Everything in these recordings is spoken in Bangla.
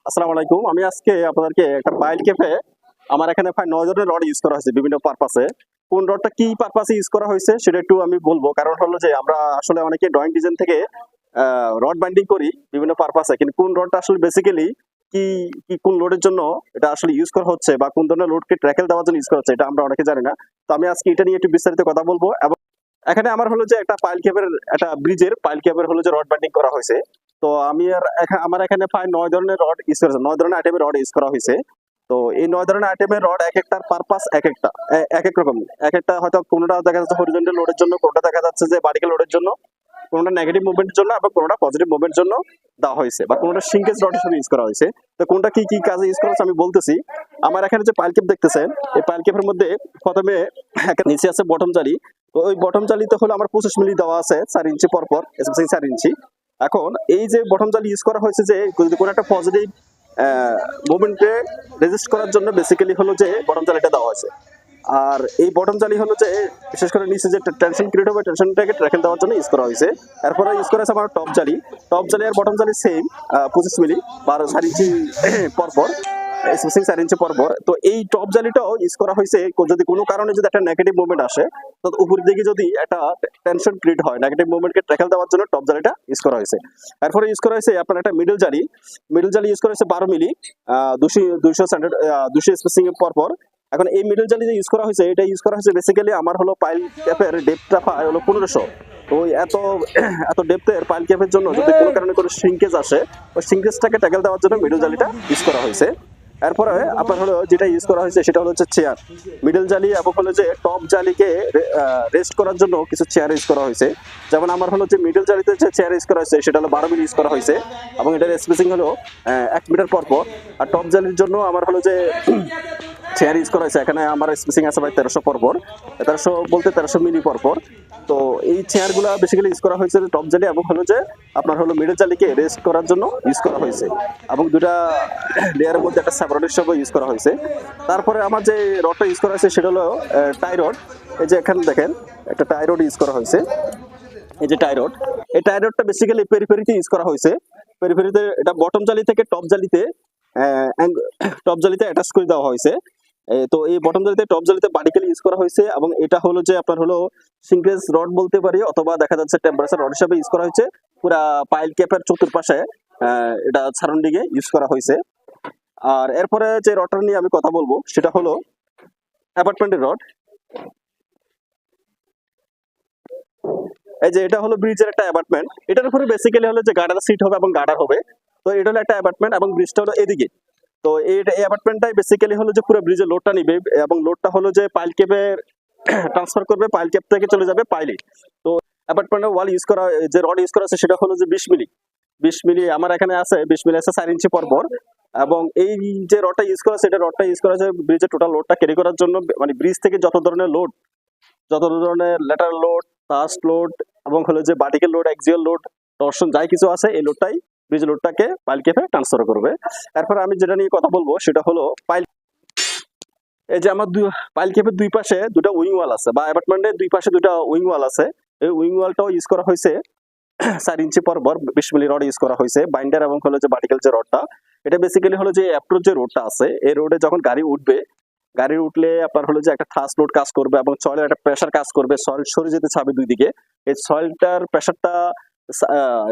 আসসালামু আলাইকুম। আমি আজকে আপনাদেরকে একটা পাইল ক্যাফে আমার এখানে প্রায় ৯ ধরনের রড ইউজ করা হয়েছে বিভিন্ন পারপাসে। কোন রডটা কি পারপাসে ইউজ করা হয়েছে সেটা একটু আমি বলবো। কারণ হলো যে আমরা আসলে অনেকে ড্রয়িং ডিজাইন থেকে রড বাইন্ডিং করি বিভিন্ন পারপাসে। কিন্তু কোন রডটা আসলে বেসিক্যালি কি কোন লোডের জন্য এটা আসলে ইউজ করা হচ্ছে বা কোন ধরনের লোডকে ট্র্যাকেল দেওয়ার জন্য ইউজ করা হচ্ছে এটা আমরা অনেকে জানি না। তো আমি আজকে এটা নিয়ে একটু বিস্তারিত কথা বলবো এবং এখানে আমার হলো যে একটা পাইল ক্যাপের একটা ব্রিজের পাইল ক্যাপের হলো যে রড বাইন্ডিং করা হয়েছে। তো আমি আর আমার এখানে প্রায় ৯ ধরনের রড ইউজ করা হয়েছে, ৯ ধরনের আইটেমের রড ইউজ করা হয়েছে। তো এই ৯ ধরনের আইটেমের রড এক একটার পারপাস এক একটা এক এক রকম। এক একটা হয়তো কোনোটা দেখা যাচ্ছে হরিজন্টাল লোডের জন্য, কোনোটা দেখা যাচ্ছে যে ভার্টিক্যাল লোডের জন্য, কোনোটা নেগেটিভ মুভমেন্টের জন্য এবং কোনোটা পজিটিভ মুভমেন্টের জন্য দেওয়া হয়েছে বা কোনোটা সিঙ্কেজ রড হিসেবে ইউজ করা হয়েছে। তো কোনটা কি কাজে ইউজ করা হচ্ছে আমি বলতেছি। আমার এখানে যে পাইল ক্যাপ দেখতেছেন, এই পাইল ক্যাপের মধ্যে প্রথমে নিচে আছে বটম জালি। তো ওই বটম জালিতে হলো আমার 25 মিলি দেওয়া আছে 4 ইঞ্চি পরপর, স্পেসিং 4 ইঞ্চি। এখন এই যে বটম জালি ইউজ করা হয়েছে যে যদি কোনো একটা পজিটিভ মুভমেন্টে রেজিস্ট করার জন্য বেসিক্যালি হলো যে বটম জালিটা দেওয়া হয়েছে। আর এই বটম জালি হলো যে বিশেষ করে নিচে যে টেনশন ক্রিয়েট হবে টেনশনটাকে ট্র্যাকেল দেওয়ার জন্য ইউজ করা হয়েছে। এরপরে ইউজ করা হয়েছে আমার টপ জালি আর বটম জালি সেম 25 মিলি 4 ইঞ্চি পরপর, স্পেসিং 4 ইঞ্চি পরপর। তো এই টপ জালিটাও ইউজ করা হয়েছে যদি কোনো কারণে যদি একটা নেগেটিভ মুভমেন্ট আসে, তো উপরের দিকে যদি একটা টেনশন ক্রিয়েট হয় নেগেটিভ মুভমেন্টকে ট্র্যাকেল দেওয়ার জন্য টপ জালিটা ইউজ করা হয়েছে। এরপরে ইউজ করা হয়েছে আপনার একটা মিডল জালি ইউজ করা হয়েছে 12 মিলি 200 স্পেসিং এর পরপর। এখন এই মিডল জালি যে ইউজ করা হয়েছে এটা ইউজ করা হয়েছে বেসিক্যালি আমার হলো পাইল ক্যাপের ডেপথটা হলো 1500। তো ওই এত এত ডেপথের পাইল ক্যাপের জন্য যদি কোনো কারণে কোনো শ্রিঙ্কেজ আসে, ওই শ্রিঙ্কেজটাকে ট্যাকেল দেওয়ার জন্য মিডল জালিটা ইউজ করা হয়েছে। এরপরে আপনার হলো যেটা ইউজ করা হয়েছে সেটা হলো হচ্ছে চেয়ার, মিডল জালি এবং হলো যে টপ জালিকে রেস্ট করার জন্য কিছু চেয়ার ইউজ করা হয়েছে। যেমন আমার হলো যে মিডল জালিতে যে চেয়ার ইউজ করা হয়েছে সেটা হলো 12 মিলি ইউজ করা হয়েছে এবং এটার স্পেসিং হলো 1 মিটার পরপর। আর টপ জালির জন্য আমার হলো যে চেয়ার ইউজ করা হয়েছে, এখানে আমার স্পেসিং আছে ভাই 1300 পরপর, 1300 বলতে 1300 মিলি পরপর। তো এই চেয়ারগুলো বেসিক্যালি ইউজ করা হয়েছে টপ জালি এবং হলো যে আপনার হলো মিডল জালিকে রেস্ট করার জন্য ইউজ করা হয়েছে এবং দুটা লেয়ারের মধ্যে একটা সেপারেট হিসেবে ইউজ করা হয়েছে। তারপরে আমার যে রডটা ইউজ করা হয়েছে সেটা হলো টাই রড। এই যে এখানে দেখেন একটা টাই রড ইউজ করা হয়েছে, এই যে টাই রড। এই টাই রডটা বেসিক্যালি পেরিফেরিতে ইউজ করা হয়েছে। পেরিফেরিতে এটা বটম জালি থেকে টপ জালিতে অ্যাটাচ করে দেওয়া হয়েছে। তো এই বটম জালিতে টপ জালিতে ভার্টিক্যালি ইউজ করা হয়েছে এবং এটা হলো যে আপনার হলো সিঙ্কেজ রড বলতে পারি অথবা দেখা যাচ্ছে টেম্পারেচার রড হিসেবে ইউজ করা হয়েছে। পুরা পাইল ক্যাপের চতুর্পাশে এটা সারাউন্ডিং এ ইউজ করা হয়েছে। আর এরপরে যে রডটা নিয়ে আমি কথা বলবো সেটা হলো অ্যাপার্টমেন্টের রড। এই যে এটা হলো ব্রিজের একটা অ্যাপার্টমেন্ট, এটার উপরে বেসিক্যালি হলো যে গার্ডার সিট হবে এবং গার্ডার হবে। তো এটা হলো একটা অ্যাপার্টমেন্ট এবং ব্রিজটা হলো এদিকে। তো এই অ্যাপার্টমেন্টটাই বেসিক্যালি হলো যে পুরো ব্রিজের লোডটা নিবে এবং লোডটা হলো যে পাইল ক্যাপে ট্রান্সফার করবে, পাইল ক্যাপ থেকে চলে যাবে পাইলে। তো অ্যাপার্টমেন্টের ওয়াল ইউজ করা যে রড ইউজ করা আছে সেটা হলো যে 20 মিলি। 20 মিলি আমার এখানে আছে, 20 মিলি আছে 4 ইঞ্চি পরপর। এবং এই যে রডটা ইউজ করা আছে এটা রডটা ইউজ করা আছে ব্রিজের টোটাল লোডটা ক্যারি করার জন্য, মানে ব্রিজ থেকে যত ধরনের ল্যাটারাল লোড, থার্স্ট লোড এবং হলো যে vertical load, axial load, torsion যাই কিছু আছে এই লোডটাই ব্রিজ লোডটাকে পাইল ক্যাপে ট্রান্সফার করবে। এরপর আমি যেটা নিয়ে কথা বলবো সেটা হলো পাইল। এই যে আমার পাইল ক্যাপের দুই পাশে দুটো উইং ওয়াল আছে বা অ্যাপার্টমেন্টের দুই পাশে দুটো উইং ওয়াল আছে। এই উইং ওয়ালটাও ইউজ করা হয়েছে 4 ইঞ্চি পরপর 20 মিলি রড ইউজ করা হয়েছে বাইন্ডার এবং হলো যে ভার্টিক্যাল যে রডটা। এটা বেসিক্যালি হলো যে অ্যাপ্রোচ যে রোডটা আছে এই রোডে যখন গাড়ি উঠলে আপনার হলো যে একটা থার্স্ট লোড কাজ করবে এবং সয়েলের একটা প্রেসার কাজ করবে, সয়েল সরে যেতে চাবে দুই দিকে। এই সয়েলটার প্রেসারটা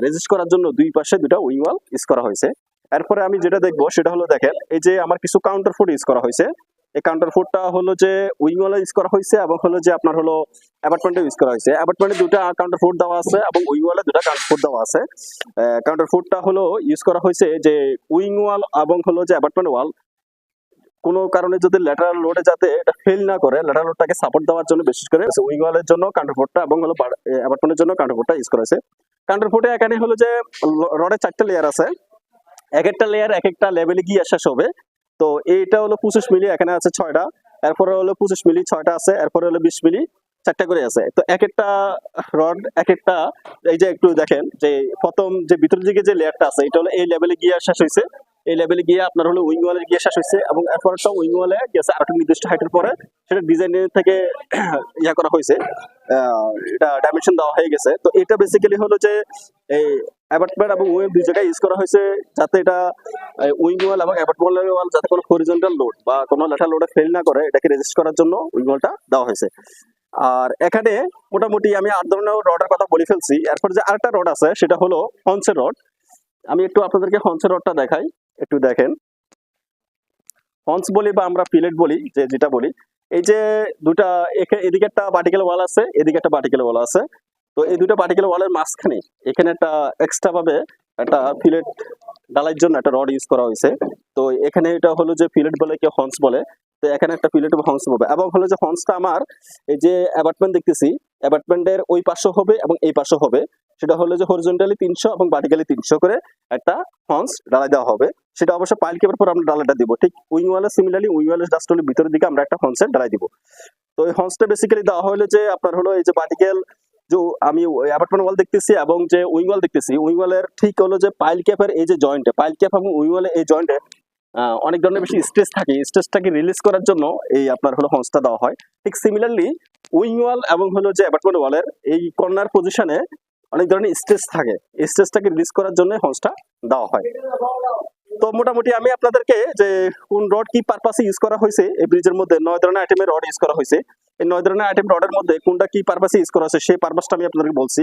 রেজিস্ট করার জন্য দুই পাশে দুটা উইং ওয়াল ইউজ করা হয়েছে। এরপরে আমি যেটা দেখবো সেটা হলো দেখেন এই যে আমার কিছু কাউন্টার ফুট ইউজ করা হয়েছে। এই কাউন্টার ফুটটা হলো যে উইং ওয়াল ইউজ করা হয়েছে এবং হলো যে আপনার হলো অ্যাপার্টমেন্টে ইউজ করা হয়েছে। অ্যাপার্টমেন্টে দুটা কাউন্টার ফুট দেওয়া আছে এবং উইং ওয়ালে দুটা কাউন্টার ফুট দেওয়া আছে। কাউন্টার ফুটটা হলো ইউজ করা হয়েছে যে উইং ওয়াল এবং হলো যে অ্যাপার্টমেন্ট ওয়াল কোনো কারণে যদি ল্যাটারাল লোডে যাতে এটা ফেল না করে, ল্যাটারাল লোডটাকে সাপোর্ট দেওয়ার জন্য বিশেষ করে উইং ওয়ালের জন্য কাউন্টারফোর্টটা এবং হলো অ্যাপার্টমেন্টের জন্য কাউন্টারফোর্টটা ইউজ করেছে। কাউন্টারফোর্টে এখানে হলো যে রডের 4টা লেয়ার আছে, এক একটা লেয়ার এক একটা লেভেলে গিয়ে শেষ হবে। তো এইটা হলো 25 মিলি, এখানে আছে 6টা। এরপরে হলো 25 মিলি 6টা আছে, এরপরে হলো 20 মিলি 4টা করে আছে। তো এক একটা রড এক একটা, এই যে একটু দেখেন যে প্রথম যে ভিতরের দিকে যে লেয়ারটা আছে এটা হলো এই লেভেলে গিয়ে শেষ হয়েছে। এই লেভেলে গিয়ে আপনার হলো উইং ওয়ালে গিয়ে শেষ হয়েছে এবং এরপরটা উইং ওয়ালে গেছে আরেকটা নির্দিষ্ট হাইটের পরে সেটা ডিজাইনের থেকে ইয়া করা হয়েছে, এটা ডাইমেনশন দেওয়া হয়ে গেছে। তো এটা বেসিক্যালি হলো যে এই অ্যাবাটমেন্ট এবং ওয়েব দুই জায়গায় ইউজ করা হয়েছে, যাতে এটা উইং ওয়াল এবং অ্যাবাটমেন্ট ওয়াল যাতে কোনো হরিজন্টাল লোড বা কোনো ল্যাটারাল লোডে ফেল না করে, এটাকে রেজিস্ট করার জন্য উইং ওয়ালটা দেওয়া হয়েছে। আর এখানে মোটামুটি আমি 8 ধরনের রডের কথা বলে ফেলছি। এরপর যে আরেকটা রড আছে সেটা হলো হন্সের রড। আমি একটু আপনাদেরকে হন্সের রডটা দেখাই, একটু দেখেন। হন্স বলি বা আমরা ফিলেট বলি, যেটা বলি, এই যে দুটা এদিকে একটা ভার্টিক্যাল ওয়াল আছে, এদিকে একটা ভার্টিক্যাল ওয়াল আছে। তো এই দুটো ভার্টিক্যাল ওয়ালের মাঝখানে এখানে একটা এক্সট্রা ভাবে একটা ফিলেট ঢালাইয়ের জন্য একটা রড ইউজ করা হয়েছে। তো এখানে এটা হলো যে ফিলেট বলে, কেউ হন্স বলে। তো এখানে একটা ফিলেট এবং হন্স হবে, এবং হলো যে হন্সটা আমার এই যে অ্যাবাটমেন্ট দেখতেছি, অ্যাবাটমেন্টের ওই পাশে হবে এবং এই পাশে হবে। সেটা হলো যে হরিজন্টালি 300 এবং ভার্টিক্যালি 300 করে একটা হন্স ঢালাই দেওয়া হবে। সেটা অবশ্য পাইল কেবার পর আমরা ডালাটা দিব। ঠিক উইং ওয়ালে সিমিলারলি উইং ওয়ালের জাস্ট হলো ভিতরের দিকে আমরা একটা হন্সের ডালাই দিব। তো এই হন্সটা বেসিক্যালি দেওয়া হলো যে আপনার হলো এই যে ভার্টিক্যাল যে আমি অ্যাপার্টমেন্ট ওয়াল দেখতেছি এবং যে উইং ওয়াল দেখতেছি, উইং ওয়ালের ঠিক হলো যে পাইল ক্যাপের এই যে জয়েন্টে, পাইল ক্যাপ এবং উইং ওয়ালের এই জয়েন্টে অনেক ধরনের বেশি স্ট্রেস থাকে, স্ট্রেসটাকে রিলিজ করার জন্য এই আপনার হলো হন্সটা দেওয়া হয়। ঠিক সিমিলারলি উইং ওয়াল এবং হলো যে অ্যাপার্টমেন্ট ওয়ালের এই কর্নার পজিশনে অনেক ধরনের স্ট্রেস থাকে, এই স্ট্রেসটাকে রিলিজ করার জন্য হন্সটা দেওয়া হয়। তো মোটামুটি আমি আপনাদেরকে যে কোন রড কি পারপাসে ইউজ করা হয়েছে, এই ব্রিজের মধ্যে 9 ধরনের আইটেমের রড ইউজ করা হয়েছে। এই 9 ধরনের আইটেম রডের মধ্যে কোনটা কি পারপাসে ইউজ করা হয়েছে সেই পারপাসটা আমি আপনাদেরকে বলছি।